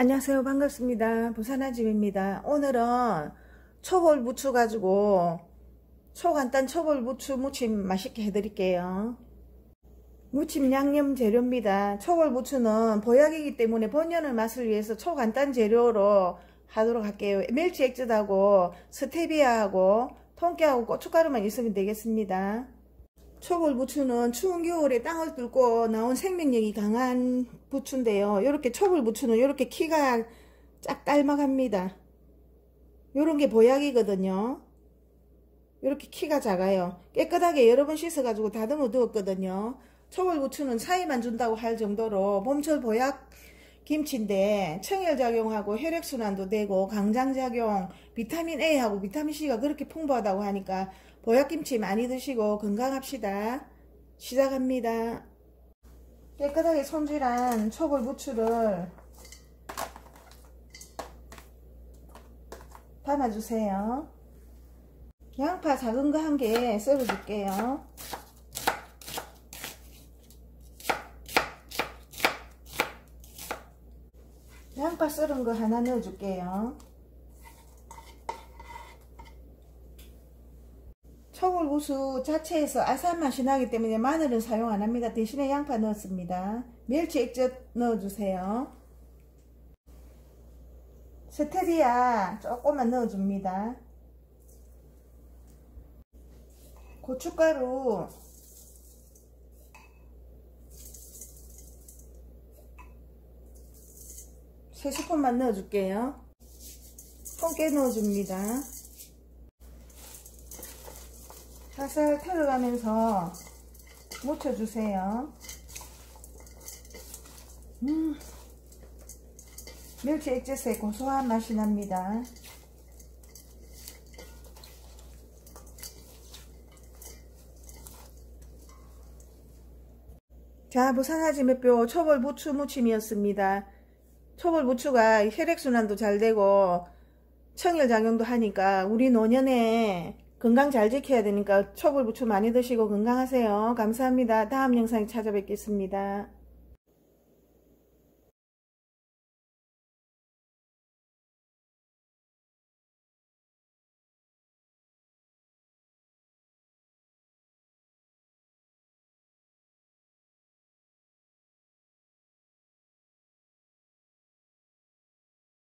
안녕하세요. 반갑습니다. 부산아집입니다. 오늘은 초벌 부추 가지고 초간단 초벌 부추 무침 맛있게 해드릴게요. 무침 양념 재료입니다. 초벌 부추는 보약이기 때문에 본연의 맛을 위해서 초간단 재료로 하도록 할게요. 멸치 액젓하고 스테비아하고 통깨하고 고춧가루만 있으면 되겠습니다. 초벌 부추는 추운 겨울에 땅을 뚫고 나온 생명력이 강한 부추인데요. 이렇게 초벌 부추는 이렇게 키가 짝깔막합니다. 이런 게 보약이거든요. 이렇게 키가 작아요. 깨끗하게 여러 번 씻어가지고 다듬어 두었거든요. 초벌 부추는 사이만 준다고 할 정도로 봄철 보약 김치인데 청열작용하고 혈액순환도 되고 강장작용, 비타민 A하고 비타민 C가 그렇게 풍부하다고 하니까 보약김치 많이 드시고 건강합시다. 시작합니다. 깨끗하게 손질한 초벌 부추를 담아주세요. 양파 작은 거 한 개 썰어 줄게요. 양파 썰은 거 하나 넣어 줄게요. 초벌 부추 자체에서 아삭한 맛이 나기 때문에 마늘은 사용 안 합니다. 대신에 양파 넣었습니다. 멸치 액젓 넣어주세요. 스테비아 조금만 넣어줍니다. 고춧가루 3스푼만 넣어줄게요. 통깨 넣어줍니다. 살살 털어가면서 묻혀주세요. 멸치 액젓의 고소한 맛이 납니다. 자, 부산아지매뼈 초벌 부추 무침이었습니다. 초벌 부추가 혈액순환도 잘 되고 청열작용도 하니까 우리 노년에 건강 잘 지켜야 되니까 초벌 부추 많이 드시고 건강하세요. 감사합니다. 다음 영상에 찾아뵙겠습니다.